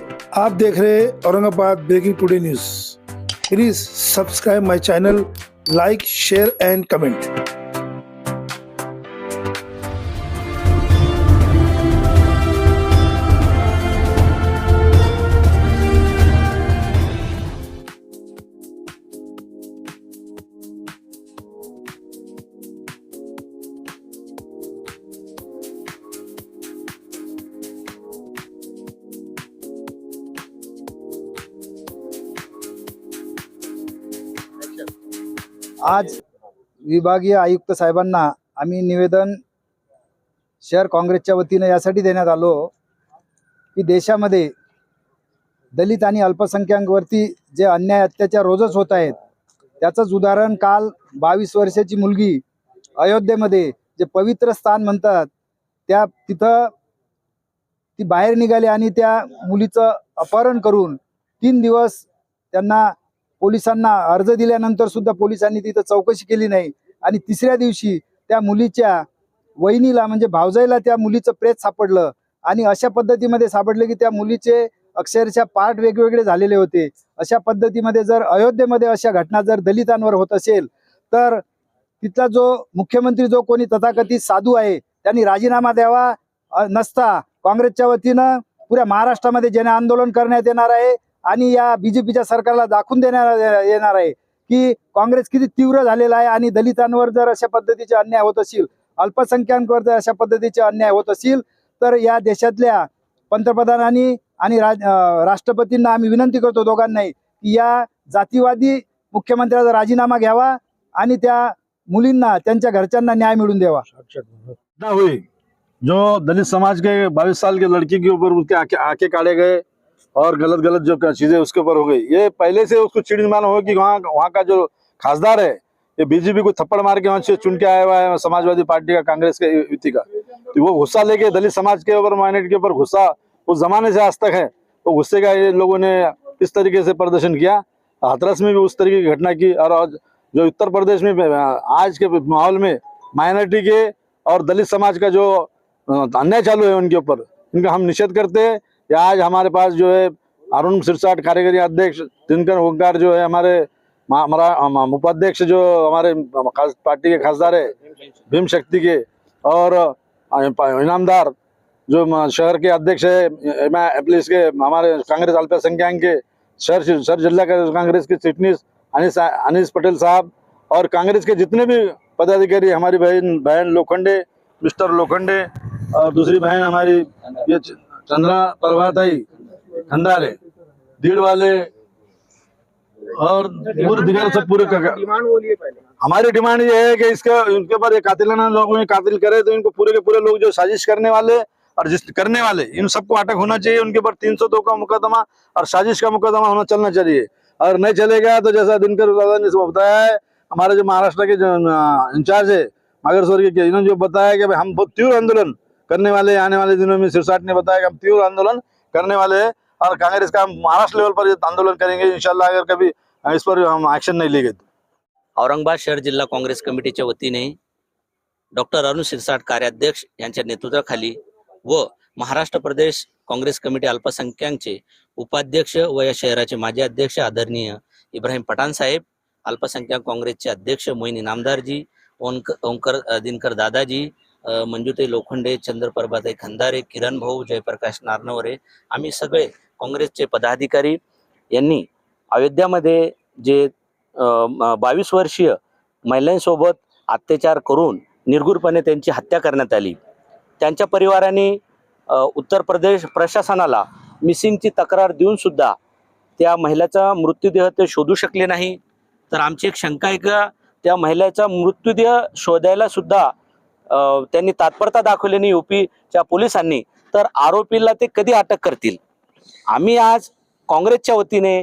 आप देख रहे हैं Aurangabad breaking today news. Please subscribe my channel, like, share and comment. आज विभागीय आयुक्त साहेबांना आम्ही निवेदन शहर काँग्रेसच्या वतीने यासाठी देण्यात आलो की देशामध्ये दलित आणि अल्पसंख्याकांवरती जे अन्याय अत्याचार रोजच होत आहेत त्याचंच उदाहरण काल 22 वर्षाची मुलगी अयोध्येमध्ये जे पवित्र स्थान म्हणतात त्या तिथं ती बाहेर निघाली आणि त्या मुलीचं अपहरण करून 3 दिवस त्यांना पोलिसांना अर्ज दिल्यानंतर सुद्धा पोलिसांनी तिथं चौकशी केली नाही आणि तिसऱ्या दिवशी त्या मुलीच्या वहिनीला म्हणजे भावजाईला त्या मुलीचं प्रेत सापडलं आणि अशा पद्धतीमध्ये सापडलं की त्या मुलीचे अक्षरशः पार्ट वेगवेगळे झालेले होते। अशा पद्धतीमध्ये जर अयोध्येमध्ये अशा घटना जर दलितांवर होत असेल तर तिथला जो मुख्यमंत्री जो कोणी तथाकथित साधू आहे त्यांनी राजीनामा द्यावा, नसता काँग्रेसच्या वतीनं पुऱ्या महाराष्ट्रामध्ये जन आंदोलन करण्यात येणार आहे आणि या बीजेपीच्या सरकारला दाखवून देण्यात येणार आहे की काँग्रेस किती तीव्र झालेला आहे आणि दलितांवर जर अशा पद्धतीचे अन्याय होत असतील, अल्पसंख्याकांवर जर अशा पद्धतीचे अन्याय होत असतील तर या देशातल्या पंतप्रधानांनी आणि राष्ट्रपतींना आम्ही विनंती करतो दोघांनाही की या जातीवादी मुख्यमंत्र्याचा राजीनामा घ्यावा आणि त्या मुलींना त्यांच्या घरच्यांना न्याय मिळवून द्यावा। हुई जो दलित समाज के 22 साल के लड़की के ऊपर उसके आंखें काटे गए और गलत गलत जो चीजें उसके ऊपर हो गई, ये पहले से उसको चिड़मान हो कि वहाँ का जो खासदार है ये बीजेपी को थप्पड़ मार के वहाँ से चुन के आया हुआ है समाजवादी पार्टी का, कांग्रेस के युति का, तो वो गुस्सा लेके दलित समाज के ऊपर, माइनॉरिटी के ऊपर गुस्सा उस जमाने से आज तक है। तो गुस्से का ये लोगों ने इस तरीके से प्रदर्शन किया। हाथरस में भी उस तरीके की घटना की और जो उत्तर प्रदेश में आज के माहौल में माइनॉरिटी के और दलित समाज का जो अन्याय चालू है उनके ऊपर, इनका हम निषेध करते हैं। या आज हमारे पास जो है अरुण सिरसाट कार्यकारी अध्यक्ष, दिनकर ओंकार जो है हमारे उपाध्यक्ष, जो हमारे पार्टी के खासदार है भीम शक्ति के, और इनामदार जो शहर के अध्यक्ष है पुलिस के हमारे कांग्रेस अल्पसंख्यक के शहर जिला कांग्रेस के चिटनीस अनीस पटेल साहब, और कांग्रेस के जितने भी पदाधिकारी, हमारी बहन लोखंडे, मिस्टर लोखंडे, और दूसरी बहन हमारी ये चंद्रा प्रभाताई खंडारे, दीड़ वाले और पूरे दिगर सब पूरे डिमांड बोलिए पहले। हमारी डिमांड ये है कि इसका उनके ऊपर ये कातिलाना लोगों ने कातिल करे तो इनको पूरे के पूरे लोग जो साजिश करने वाले और जिस करने वाले इन सबको अटक होना चाहिए। उनके ऊपर 302 का मुकदमा और साजिश का मुकदमा होना चलना चाहिए। अगर नहीं चलेगा तो जैसा दिनकर दादा ने बताया है, हमारे जो महाराष्ट्र के जो इंचार्ज है मागर स्वर्गीय के, इन्होंने जो बताया कि हम बहुत तीव्र आंदोलन करने वाले, आने वाले दिनों में सिरसाट ने बताया कि हम तीव्र आंदोलन करने वाले हैं और कांग्रेस का महाराष्ट्र लेवल पर आंदोलन करेंगे इंशाल्लाह, अगर कभी इस पर हम एक्शन नहीं लेंगे। औरंगाबाद शहर जिल्हा काँग्रेस कमिटीच्या वतीने डॉक्टर अरुण सिरसाट कार्याध्यक्ष यांच्या नेतृत्वाखाली व महाराष्ट्र प्रदेश काँग्रेस कमिटी अल्पसंख्याकांचे उपाध्यक्ष व या शहराचे माजी अध्यक्ष आदरणीय इब्राहिम पठाण साहेब, अल्पसंख्याक काँग्रेसचे अध्यक्ष मोईन इनामदारजी, ओंकर दिनकर दादाजी, मंजुताई लोखंडे, चंद्रप्रभाताई खंदारे, किरण भाऊ, जयप्रकाश नारनवरे, आम्ही सगळे काँग्रेसचे पदाधिकारी यांनी अयोध्यामध्ये जे 22 वर्षीय महिलांसोबत अत्याचार करून निर्घृणपणे त्यांची हत्या करण्यात आली, त्यांच्या परिवाराने उत्तर प्रदेश प्रशासनाला मिसिंगची तक्रार देऊन सुद्धा त्या महिलेचा मृतदेह ते शोधू शकले नाही। तर आमची एक शंका आहे की त्या महिलेचा मृतदेह शोधायला सुद्धा त्यांनी तत्परता दाखवली नाही यूपीच्या पोलिसांनी, तर आरोपीला ते कधी अटक करतील। आम्ही आज काँग्रेसच्या वतीने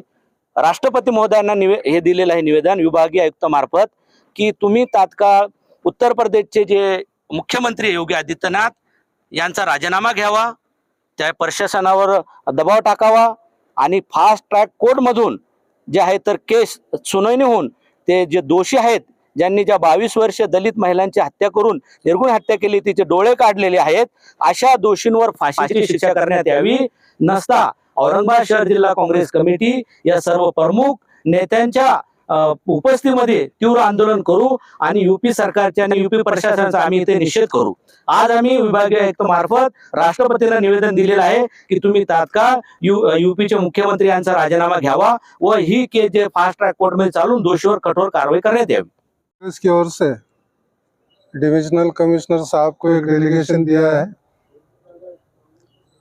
राष्ट्रपती महोदयांना हे दिलेलं आहे निवेदन विभागीय आयुक्तामार्फत की तुम्ही तात्काळ उत्तर प्रदेशचे जे मुख्यमंत्री योगी आदित्यनाथ यांचा राजीनामा घ्यावा, त्या प्रशासनावर दबाव टाकावा आणि फास्ट ट्रॅक कोर्टमधून जे आहे तर केस सुनावणी होऊन ते जे दोषी आहेत ज्यांनी ज्या 22 वर्ष दलित महिलांची हत्या करून निर्गुण हत्या केली, तिचे डोळे काढलेले आहेत, अशा दोषींवर फाशीची शिक्षा करण्यात यावी, नसता औरंगाबाद शहर जिल्हा काँग्रेस कमिटी या सर्व प्रमुख नेत्यांच्या उपस्थितीमध्ये तीव्र आंदोलन करू आणि युपी सरकारच्या आणि युपी प्रशासनाचा आम्ही इथे निषेध करू. आज आम्ही विभागीय आयुक्त मार्फत राष्ट्रपतींना निवेदन दिलेलं आहे की तुम्ही तात्काळ युपीचे मुख्यमंत्री यांचा राजीनामा घ्यावा व ही केस जे फास्ट ट्रॅक कोर्टमध्ये चालून दोषीवर कठोर कारवाई करण्यात यावी. कांग्रेस की ओर से डिविजनल कमिश्नर साहब को एक डेलीगेशन दिया है.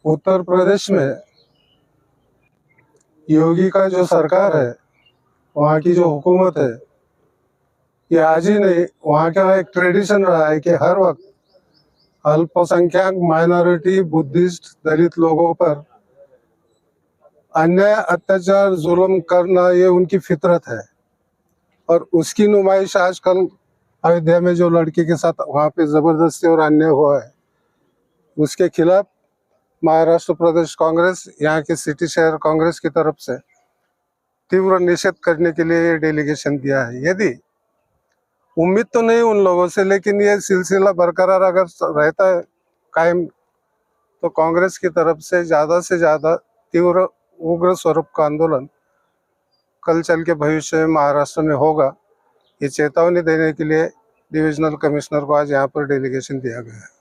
उत्तर प्रदेश में योगी का जो सरकार है, वहाँ की जो हुकूमत है, ये आज ही नहीं, वहाँ का एक ट्रेडिशन रहा है कि हर वक्त अल्पसंख्यक, माइनॉरिटी, बुद्धिस्ट, दलित लोगों पर अन्याय, अत्याचार, जुल्म करना ये उनकी फितरत है. और उसकी नुमाइश आजकल अयोध्या में जो लड़की के साथ वहाँ पे जबरदस्ती और अन्याय हुआ है, उसके खिलाफ महाराष्ट्र प्रदेश कांग्रेस, यहाँ के सिटी शहर कांग्रेस की तरफ से तीव्र निषेध करने के लिए ये डेलीगेशन दिया है. यदि उम्मीद तो नहीं उन लोगों से, लेकिन ये सिलसिला बरकरार अगर रहता है कायम, तो कांग्रेस की तरफ से ज़्यादा तीव्र उग्र स्वरूप का आंदोलन कल चल के भविष्य में महाराष्ट्र में होगा. ये चेतावनी देने के लिए डिविजनल कमिश्नर को आज यहाँ पर डेलीगेशन दिया गया है.